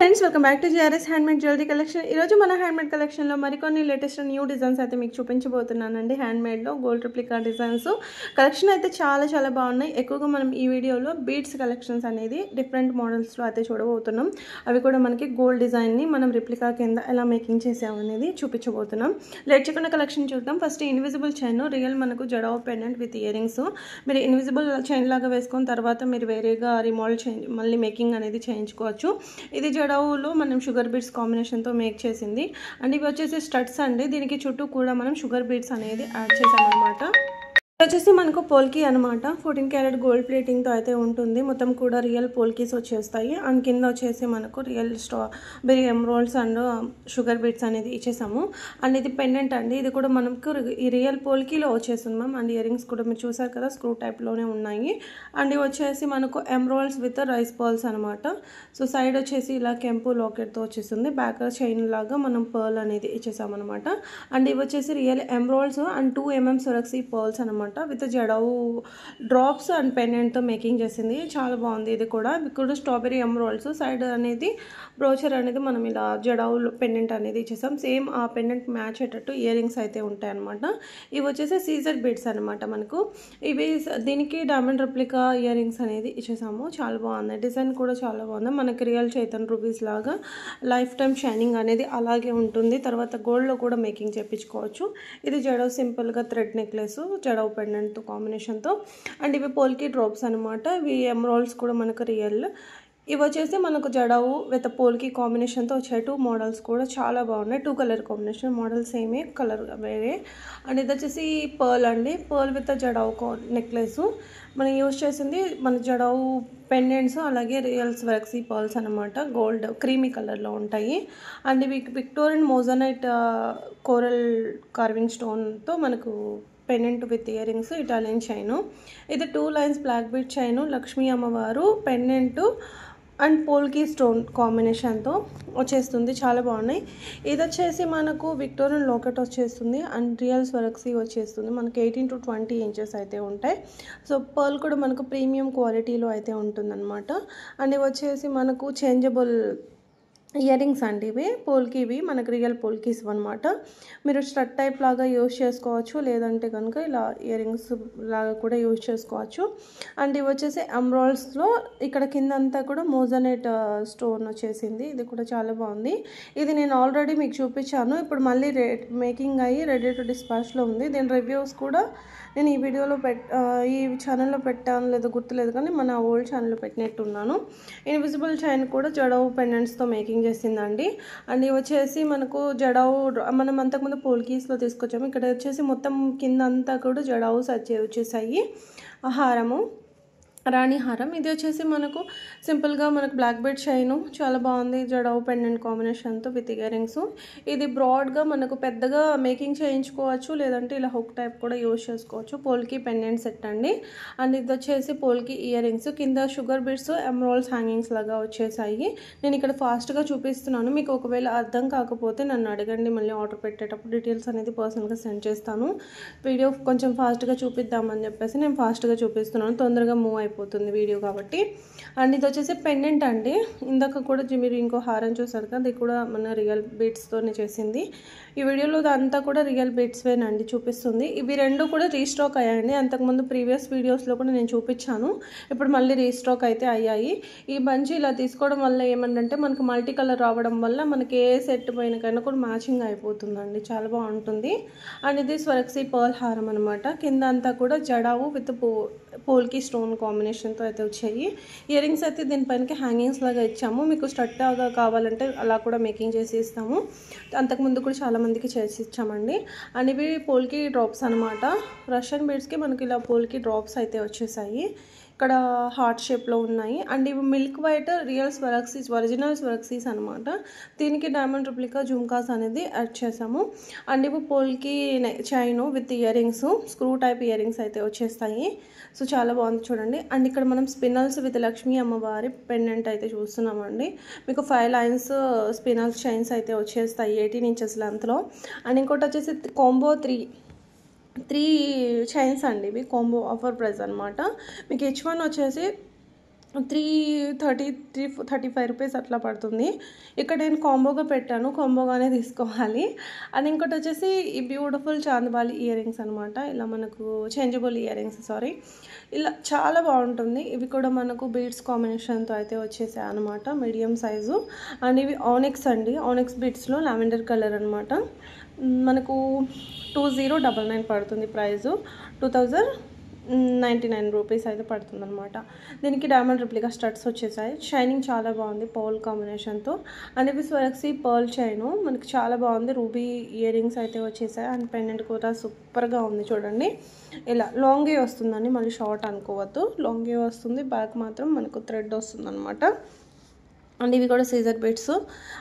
Friends welcome back to GRS handmade jewellery collection. ఈరోజు మన handmade కలెక్షన్లో మరికొన్ని లేటెస్ట్ న్యూ డిజైన్స్ అయితే మీకు చూపించబోతున్నానండి. హ్యాండ్మేడ్లో గోల్డ్ రిప్లికా డిజైన్స్ కలెక్షన్ అయితే చాలా బాగున్నాయి. ఎక్కువగా మనం ఈ వీడియోలో బీడ్స్ కలెక్షన్స్ అనేది డిఫరెంట్ మోడల్స్లో అయితే చూడబోతున్నాం. అవి కూడా మనకి గోల్డ్ డిజైన్ని మనం రిప్లికా కింద ఎలా మేకింగ్ చేసామనేది చూపించబోతున్నాం. లేట్ చేయకుండా కలెక్షన్ చూద్దాం. ఫస్ట్ ఇన్విజిబుల్ చైన్, రియల్ మనకు jadau pendant with ear rings. మీరు ఇన్విజిబుల్ చైన్ లాగా వేసుకున్న తర్వాత మీరు వేరేగా రిమోల్డ్ మళ్ళీ మేకింగ్ అనేది చేయించుకోవచ్చు. ఇది జడావులో మనం షుగర్ బీడ్స్ కాంబినేషన్తో మేక్ చేసింది. అండ్ ఇవి వచ్చేసి స్టడ్స్ అండి. దీనికి చుట్టూ కూడా మనం షుగర్ బీడ్స్ అనేది యాడ్ చేసామన్నమాట. వచ్చేసి మనకు పోల్కీ అనమాట. 14 క్యారెట్ గోల్డ్ ప్లేటింగ్తో అయితే ఉంటుంది. మొత్తం కూడా రియల్ పోల్కీస్ వచ్చేస్తాయి. అండ్ కింద వచ్చేసి మనకు real strawberry emeralds and sugar beads అనేది ఇచ్చేసాము. అండ్ ఇది పెండెంట్ అండి. ఇది కూడా మనకు ఈ రియల్ పోల్కీలో వచ్చేస్తుంది మ్యామ్. అండ్ ఇయర్ రింగ్స్ కూడా మీరు చూసారు కదా, స్క్రూ టైప్లోనే ఉన్నాయి. అండ్ ఇవి వచ్చేసి మనకు ఎమరాల్డ్స్ విత్ రైస్ పర్ల్స్ అనమాట. సో సైడ్ వచ్చేసి ఇలా కెంపు లాకెట్తో వచ్చేస్తుంది. బ్యాక్ చైన్ లాగా మనం పర్ల్ అనేది ఇచ్చేసామన్నమాట. అండ్ ఇవి వచ్చేసి real emeralds and 2 mm Swarovski pearls అనమాట విత్ జడావు డ్రాప్స్ అండ్ పెండెంట్తో మేకింగ్ చేసింది. చాలా బాగుంది. ఇది కూడా స్ట్రాబెరీ ఎమరాల్డ్స్ సైడ్ అనేది బ్రోచర్ అనేది మనం ఇలా జడావు పెండెంట్ అనేది ఇచ్చేసాం. సేమ్ ఆ పెండెంట్ మ్యాచ్ అయ్యేటట్టు ఇయర్ రింగ్స్ అయితే ఉంటాయి అనమాట. ఇవి వచ్చేసి సీజర్ బీడ్స్ అనమాట. మనకు ఇవి దీనికి డైమండ్ రెప్లికా ఇయర్ రింగ్స్ అనేది ఇచ్చేసాము. చాలా బాగుంది. డిజైన్ కూడా చాలా బాగుంది. మనకి రియల్ చైతన్ రూబీస్ లాగా లైఫ్ టైమ్ షైనింగ్ అనేది అలాగే ఉంటుంది. తర్వాత గోల్డ్లో కూడా మేకింగ్ చేయించుకోవచ్చు. ఇది జడావు సింపుల్గా థ్రెడ్ నెక్లెస్ జడావు పెండెంట్తో కాంబినేషన్తో. అండ్ ఇవి పోల్కీ డ్రాప్స్ అనమాట. ఇవి ఎమరాల్డ్స్ కూడా మనకు రియల్. ఇవి వచ్చేసి మనకు జడావు విత్ పోల్కీ కాంబినేషన్తో వచ్చాయి. 2 మోడల్స్ కూడా చాలా బాగున్నాయి. 2 కలర్ కాంబినేషన్, మోడల్ సేమే, కలర్ వేరే. అండ్ ఇది వచ్చేసి పర్ల్ అండి. పర్ల్ విత్ జడావు నెక్లెస్ మనం యూజ్ చేసింది. మన జడావు పెండెంట్స్ అలాగే రియల్ స్వరక్సీ పర్ల్స్ అనమాట. గోల్డ్ క్రీమీ కలర్లో ఉంటాయి. అండ్ ఇవి విక్టోరియన్ మోజనైట్ కోరల్ కార్వింగ్ స్టోన్తో మనకు pendant with earrings, Italian chain. ఇది 2 lines black bead chain, Lakshmi అమ్మవారు పెండెంట్ అండ్ పోల్కీ స్టోన్ కాంబినేషన్తో వచ్చేస్తుంది. చాలా బాగున్నాయి. ఇది వచ్చేసి మనకు విక్టోరియన్ లాకెట్ వచ్చేస్తుంది అండ్ రియల్ స్వరక్సీ వచ్చేస్తుంది. మనకు 18 to 20 inches అయితే ఉంటాయి. సో పర్ల్ కూడా మనకు ప్రీమియం క్వాలిటీలో అయితే ఉంటుందన్నమాట. అండ్ ఇవి వచ్చేసి మనకు చేంజబుల్ ఇయర్ రింగ్స్ అండి. ఇవి పోల్కీవి మనకు రియల్ పోల్కీస్ అనమాట. మీరు స్టడ్ టైప్ లాగా యూజ్ చేసుకోవచ్చు, లేదంటే కనుక ఇలా ఇయర్ రింగ్స్ లాగా కూడా యూజ్ చేసుకోవచ్చు. అండ్ ఇవి వచ్చేసి ఎమరాల్డ్స్లో ఇక్కడ కింద అంతా కూడా మోజనైట్ స్టోన్ వచ్చేసింది. ఇది కూడా చాలా బాగుంది. ఇది నేను ఆల్రెడీ మీకు చూపించాను. ఇప్పుడు మళ్ళీ మేకింగ్ అయ్యి రెడీ టు డిస్పాచ్లో ఉంది. దీని రివ్యూస్ కూడా నేను ఈ వీడియోలో ఈ ఛానల్లో పెట్టాను లేదో గుర్తులేదు, కానీ మన ఓల్డ్ ఛానల్లో పెట్టినట్టున్నాను. ఇన్విజిబుల్ చైన్ కూడా జడావు పెండెంట్స్తో మేకింగ్ చేసిందండి. అండ్ ఇవి వచ్చేసి మనకు జడావు మనం అంతకుముందు పోల్కీస్లో తీసుకొచ్చాము. ఇక్కడ వచ్చేసి మొత్తం కింద అంతా కూడా జడావుస్ వచ్చేసాయి. హారము, రాణి హారం. ఇది వచ్చేసి మనకు సింపుల్గా మనకు బ్లాక్ బెడ్ చైను చాలా బాగుంది. జడావు పెండెంట్ కాంబినేషన్తో విత్ ఇయర్ రింగ్స్. ఇది బ్రాడ్గా మనకు పెద్దగా మేకింగ్ చేయించుకోవచ్చు, లేదంటే ఇలా హుక్ టైప్ కూడా యూజ్ చేసుకోవచ్చు. పోల్కీ పెండెంట్ సెట్ అండి. అండ్ ఇది వచ్చేసి పోల్కీ ఇయర్ రింగ్స్, కింద షుగర్ బిడ్స్ ఎమరాల్డ్స్ హ్యాంగింగ్స్ లాగా వచ్చేసాయి. నేను ఇక్కడ ఫాస్ట్గా చూపిస్తున్నాను. మీకు ఒకవేళ అర్థం కాకపోతే నన్ను అడగండి, మళ్ళీ ఆర్డర్ పెట్టేటప్పుడు డీటెయిల్స్ అనేది పర్సనల్గా సెండ్ చేస్తాను. వీడియో కొంచెం ఫాస్ట్గా చూపిద్దామని చెప్పేసి నేను ఫాస్ట్గా చూపిస్తున్నాను, తొందరగా మూవ్ అయిపోతుంది వీడియో కాబట్టి. అండ్ ఇది వచ్చేసి పెండెంట్ అండి. ఇందాక కూడా మీరు ఇంకో హారం చూసారు కదా, అది కూడా మన రియల్ బీడ్స్తోనే చేసింది. ఈ వీడియోలో అంతా కూడా రియల్ బీడ్స్వేనండి చూపిస్తుంది. ఇవి 2 కూడా రీస్టాక్ అయ్యాయండి. అంతకుముందు ప్రీవియస్ వీడియోస్లో కూడా నేను చూపించాను. ఇప్పుడు మళ్ళీ రీస్టాక్ అయితే అయ్యాయి. ఈ బంచి ఇలా తీసుకోవడం వల్ల ఏమంటే మనకు మల్టీ కలర్ రావడం వల్ల మనకి ఏ సెట్ పైనకైనా కూడా మ్యాచింగ్ అయిపోతుందండి. చాలా బాగుంటుంది. అండ్ ఇది స్వరక్సీ పర్ల్ హారం అనమాట. కింద అంతా కూడా జడావు విత్ పోల్కీ స్టోన్ కాంబినేషన్తో అయితే వచ్చాయి. ఇయర్ రింగ్స్ అయితే దీనిపైనకి హ్యాంగింగ్స్ లాగా ఇచ్చాము. మీకు స్టడ్ లాగా కావాలంటే అలా కూడా మేకింగ్ చేసి ఇస్తాము. అంతకుముందు కూడా చాలామందికి చేసి ఇచ్చామండి. అండ్ ఇవి పోల్కీ డ్రాప్స్ అనమాట. రష్యన్ బీడ్స్కి మనకి ఇలా పోల్కీ డ్రాప్స్ అయితే వచ్చేసాయి. ఇక్కడ హార్ట్ షేప్లో ఉన్నాయి. అండ్ ఇవి మిల్క్ వైట్ రియల్ స్వరక్సీస్, ఒరిజినల్ స్వరక్సీస్ అనమాట. దీనికి డైమండ్ రిప్లికా జుమ్కాస్ అనేది యాడ్ చేసాము. అండ్ ఇవి polki chain with ear rings, screw type ear rings అయితే వచ్చేస్తాయి. సో చాలా బాగుంది చూడండి. అండ్ ఇక్కడ మనం స్పినల్స్ విత్ లక్ష్మీ అమ్మవారి పెండెంట్ అయితే చూస్తున్నామండి. మీకు 5 లైన్స్ స్పినల్స్ చైన్స్ అయితే వచ్చేస్తాయి 18 inches లెంత్లో. అండ్ ఇంకోటి వచ్చేసి కాంబో 3 చైన్స్ అండి. ఇవి కాంబో ఆఫర్ ప్రైస్ అనమాట. మీకు H1 వచ్చేసి $335 రూపీస్ అట్లా పడుతుంది. ఇక్కడ నేను కాంబోగా పెట్టాను, కాంబోగానే తీసుకోవాలి. అండ్ ఇంకోటి వచ్చేసి ఈ బ్యూటిఫుల్ చాందబాలి ఇయర్ రింగ్స్ అనమాట. ఇలా మనకు చేంజబుల్ ఇయర్ రింగ్స్, ఇలా చాలా బాగుంటుంది. ఇవి కూడా మనకు బీడ్స్ కాంబినేషన్తో అయితే వచ్చేసాయి అనమాట, మీడియం సైజు. అండ్ ఇవి ఆనిక్స్ అండి, ఆనిక్స్ బీడ్స్లో లావెండర్ కలర్ అనమాట. మనకు 2099 పడుతుంది ప్రైజు, 2099 రూపీస్ అయితే పడుతుంది అనమాట. దీనికి డైమండ్ రిప్లికా స్టడ్స్ వచ్చేసాయి. షైనింగ్ చాలా బాగుంది పర్ల్ కాంబినేషన్తో. అండ్ ఇవి స్వరక్సీ పర్ల్ చైను, మనకి చాలా బాగుంది. రూబీ ఇయర్ రింగ్స్ అయితే వచ్చేసాయి. అండ్ పెండెంట్ కూడా సూపర్గా ఉంది చూడండి. ఇలా లాంగే వస్తుందండి, మళ్ళీ షార్ట్ అనుకోవద్దు, లాంగే వస్తుంది. బ్యాక్ మాత్రం మనకు థ్రెడ్ వస్తుంది అనమాట. అండ్ ఇవి కూడా caesar beads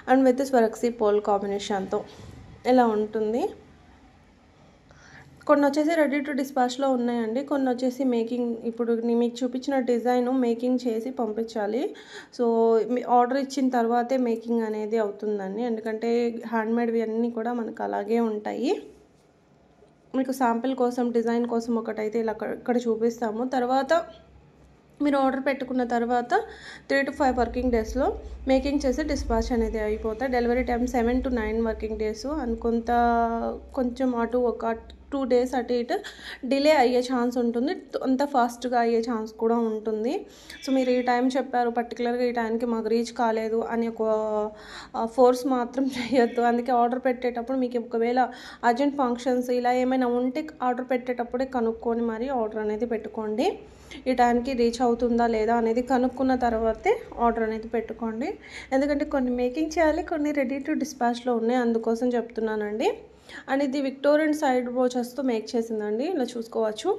and with Swarovski pearl కాంబినేషన్తో ఇలా ఉంటుంది. కొన్ని వచ్చేసి రెడీ టు డిస్పాచ్లో ఉన్నాయండి, కొన్ని వచ్చేసి మేకింగ్. ఇప్పుడు నేను మీకు చూపించిన డిజైన్ మేకింగ్ చేసి పంపించాలి. సో ఆర్డర్ ఇచ్చిన తర్వాతే మేకింగ్ అనేది అవుతుందండి, ఎందుకంటే హ్యాండ్మేడ్వి అన్నీ కూడా మనకు అలాగే ఉంటాయి. మీకు శాంపిల్ కోసం, డిజైన్ కోసం ఒకటైతే ఇలా ఇక్కడ చూపిస్తాము. తర్వాత మీరు ఆర్డర్ పెట్టుకున్న తర్వాత 3 to 5 వర్కింగ్ డేస్లో మేకింగ్ చేసి డిస్పాచ్ అనేది అయిపోతాయి. Delivery time 7 to 9 working days. And కొంచెం అటు ఒక 2 days అటు ఇటు డిలే అయ్యే ఛాన్స్ ఉంటుంది, అంత ఫాస్ట్గా అయ్యే ఛాన్స్ కూడా ఉంటుంది. సో మీరు ఈ టైం చెప్పారు, పర్టికులర్గా ఈ టైంకి మాకు రీచ్ కాలేదు అని ఒక ఫోర్స్ మాత్రం చేయొద్దు. అందుకే ఆర్డర్ పెట్టేటప్పుడు మీకు ఒకవేళ అర్జెంట్ ఫంక్షన్స్ ఇలా ఏమైనా ఉంటే ఆర్డర్ పెట్టేటప్పుడే కనుక్కొని మరి ఆర్డర్ అనేది పెట్టుకోండి. ఈ టైంకి రీచ్ అవుతుందా లేదా అనేది కనుక్కున్న తర్వాతే ఆర్డర్ అనేది పెట్టుకోండి. ఎందుకంటే కొన్ని మేకింగ్ చేయాలి, కొన్ని రెడీ టు డిస్పాచ్లో ఉన్నాయి, అందుకోసం చెప్తున్నానండి. అండ్ ఇది విక్టోరియన్ సైడ్ బ్రోచెస్తో మేక్ చేసిందండి, ఇలా చూసుకోవచ్చు.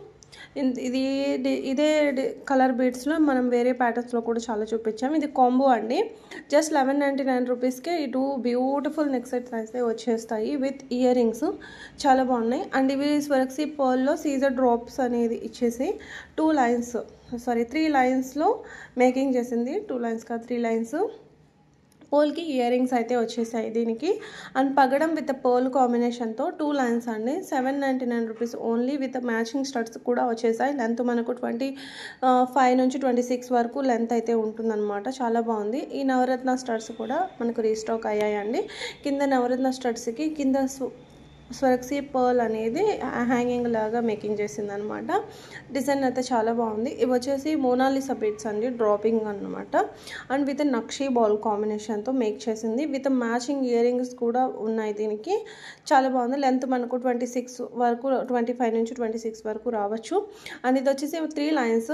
ఇదే కలర్ బీడ్స్లో మనం వేరే ప్యాటర్న్స్లో కూడా చాలా చూపించాం. ఇది కాంబో అండి, జస్ట్ 1199 రూపీస్కే ఈ 2 బ్యూటిఫుల్ నెక్ సెట్స్ అయితే వచ్చేస్తాయి విత్ ఇయర్ రింగ్స్, చాలా బాగున్నాయి. అండ్ ఇవి స్వరక్సీ పర్ల్లో సీజర్ డ్రాప్స్ అనేది ఇచ్చేసి 3 లైన్స్లో మేకింగ్ చేసింది. 2 లైన్స్ కాదు, 3 లైన్స్. పోల్కి ఇయర్ రింగ్స్ అయితే వచ్చేసాయి దీనికి. అండ్ పగడం విత్ పర్ల్ కాంబినేషన్తో 2 లైన్స్ అండి, 799 rupees only. With matching studs కూడా వచ్చేసాయి. లెంత్ మనకు 25 నుంచి 26 వరకు లెంత్ అయితే ఉంటుందన్నమాట, చాలా బాగుంది. ఈ నవరత్న స్టడ్స్ కూడా మనకు రీస్టాక్ అయ్యాయండి. కింద నవరత్న స్టడ్స్కి కింద స్వరక్సీ పర్ల్ అనేది హ్యాంగింగ్ లాగా మేకింగ్ చేసింది అనమాట. డిజైన్ అయితే చాలా బాగుంది. ఇవి వచ్చేసి మోనాలిసా బీడ్స్ అండి, డ్రాపింగ్ అనమాట. అండ్ విత్ నక్షీ బాల్ కాంబినేషన్తో మేక్ చేసింది. విత్ మ్యాచింగ్ ఇయర్ రింగ్స్ కూడా ఉన్నాయి దీనికి, చాలా బాగుంది. లెంత్ మనకు 26 వరకు, 25 నుంచి 26 వరకు రావచ్చు. అండ్ ఇది వచ్చేసి 3 లైన్స్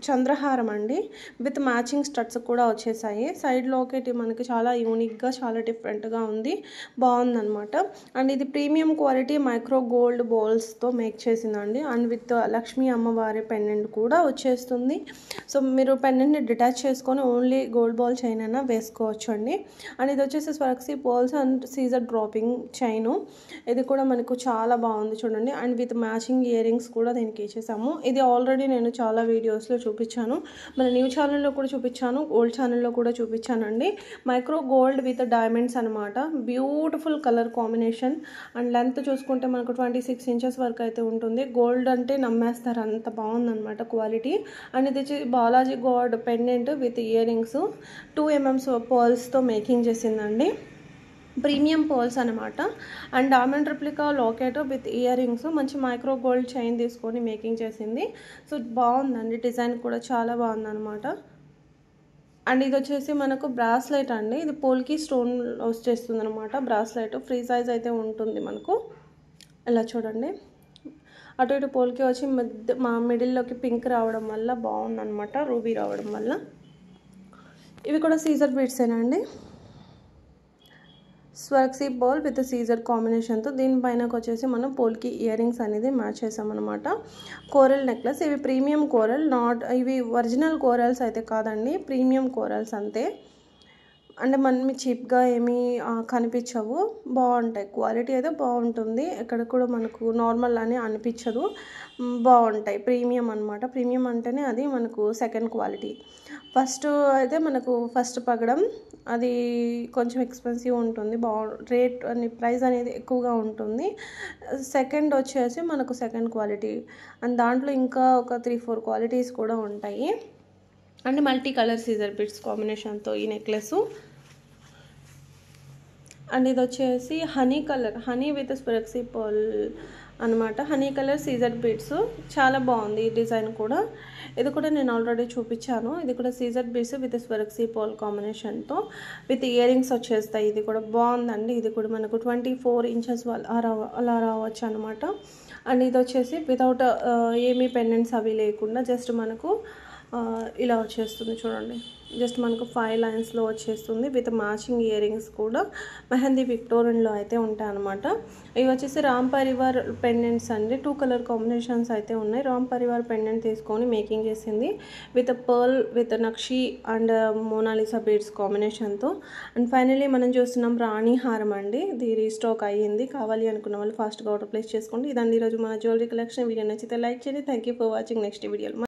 చంద్రహారం అండి, విత్ మ్యాచింగ్ స్టడ్స్ కూడా వచ్చేసాయి. సైడ్ లాకెట్ మనకి చాలా యూనిక్గా, చాలా డిఫరెంట్గా ఉంది, బాగుందన్నమాట. అండ్ ఇది ప్రీమియం క్వాలిటీ మైక్రో గోల్డ్ బాల్స్తో మేక్ చేసిందండి. అండ్ విత్ లక్ష్మీ అమ్మవారి పెండెంట్ కూడా వచ్చేస్తుంది. సో మీరు పెండెంట్ని డిటాచ్ చేసుకొని ఓన్లీ గోల్డ్ బాల్ చైన్ అయినా వేసుకోవచ్చు అండి. అండ్ ఇది వచ్చేసి స్వరక్సీ పర్ల్స్ అండ్ సీజర్ డ్రాపింగ్ చైను, ఇది కూడా మనకు చాలా బాగుంది చూడండి. And with matching earrings కూడా దీనికి ఇచ్చేసాము. ఇది ఆల్రెడీ నేను చాలా వీడియోస్లో చూపించాను, మన న్యూ ఛానల్లో కూడా చూపించాను, ఓల్డ్ ఛానల్లో కూడా చూపించానండి. మైక్రో గోల్డ్ విత్ డైమండ్స్ అనమాట, beautiful colour combination. And length చూసుకుంటే మనకు 26 ఇంచెస్ వరకు అయితే ఉంటుంది. గోల్డ్ అంటే నమ్మేస్తారు, అంత బాగుందన్నమాట క్వాలిటీ. అండ్ ఇది వచ్చి Balaji god pendant with earrings 2 mm పర్ల్స్తో మేకింగ్ చేసిందండి, ప్రీమియం పర్ల్స్ అనమాట. And diamond replica locket with earrings, మంచి మైక్రో గోల్డ్ చైన్ తీసుకొని మేకింగ్ చేసింది. సో బాగుందండి, డిజైన్ కూడా చాలా బాగుందన్నమాట. అండ్ ఇది వచ్చేసి మనకు బ్రాస్లెట్ అండి, ఇది పోల్కి స్టోన్ వచ్చేస్తుంది అనమాట. బ్రాస్లెట్ ఫ్రీ సైజ్ అయితే ఉంటుంది మనకు, ఇలా చూడండి. అటు ఇటు పోల్కి వచ్చి మా మిడిల్లోకి పింక్ రావడం వల్ల బాగుందన్నమాట, రూబీ రావడం వల్ల. ఇవి కూడా సీజర్ బీడ్సేనండి, స్వరక్సీ బాల్ విత్ సీజర్ కాంబినేషన్తో. దీనిపైనకి వచ్చేసి మనం పోల్కి ఇయర్ రింగ్స్ అనేది మ్యాచ్ చేసామన్నమాట. కోరల్ నెక్లెస్, ఇవి ప్రీమియం కోరల్, ఇవి ఒరిజినల్ కోరల్స్ అయితే కాదండి, ప్రీమియం కోరల్స్ అంతే. అంటే మనకి చీప్గా ఏమీ కనిపించవు, బాగుంటాయి, క్వాలిటీ అయితే బాగుంటుంది. ఎక్కడ కూడా మనకు నార్మల్ అని అనిపించదు, బాగుంటాయి. ప్రీమియం అనమాట, ప్రీమియం అంటేనే అది మనకు సెకండ్ క్వాలిటీ. ఫస్ట్ అయితే మనకు ఫస్ట్ పగడం అది కొంచెం ఎక్స్పెన్సివ్ ఉంటుంది, రేట్ అని ప్రైస్ అనేది ఎక్కువగా ఉంటుంది. సెకండ్ వచ్చేసి మనకు సెకండ్ క్వాలిటీ, అండ్ దాంట్లో ఇంకా ఒక 3-4 క్వాలిటీస్ కూడా ఉంటాయి. And multi colour caesar bits కాంబినేషన్తో ఈ నెక్లెస్. అండ్ ఇది వచ్చేసి హనీ విత్ స్పిరక్సీ పర్ల్ అనమాట. హనీ కలర్ సీజర్ బీడ్స్, చాలా బాగుంది ఈ డిజైన్ కూడా. ఇది కూడా నేను ఆల్రెడీ చూపించాను. ఇది కూడా సీజర్ బీడ్స్ విత్ స్పిరక్సీ పర్ల్ కాంబినేషన్తో విత్ ఇయర్ రింగ్స్ వచ్చేస్తాయి. ఇది కూడా బాగుందండి. ఇది కూడా మనకు 24 ఇంచెస్ అలా రావచ్చు అనమాట. అండ్ ఇది వచ్చేసి వితౌట్ ఏమీ పెండెంట్స్ అవి లేకుండా జస్ట్ మనకు ఇలా వచ్చేస్తుంది చూడండి. జస్ట్ మనకు 5 లైన్స్లో వచ్చేస్తుంది విత్ మ్యాచింగ్ ఇయర్ రింగ్స్ కూడా మెహందీ విక్టోరియన్లో అయితే ఉంటాయి అనమాట. ఇవి వచ్చేసి రామ్ పరివార్ పెండెంట్స్ అండి. 2 కలర్ కాంబినేషన్స్ అయితే ఉన్నాయి. రామ్ పరివార్ పెండెంట్ తీసుకొని మేకింగ్ చేసింది with pearl with nakshi and Mona Lisa beads కాంబినేషన్తో. అండ్ ఫైనలీ మనం చూస్తున్నాం రాణి హారం అండి. ఇది రీస్టాక్ అయ్యింది. కావాలి అనుకున్న వాళ్ళు ఫాస్ట్గా ఆర్డర్ ప్లేస్ చేసుకోండి. ఇదండి ఈరోజు మన జ్యువెలరీ కలెక్షన్. వీడియో నచ్చితే లైక్ చేయండి. Thank you for watching. Next వీడియోలో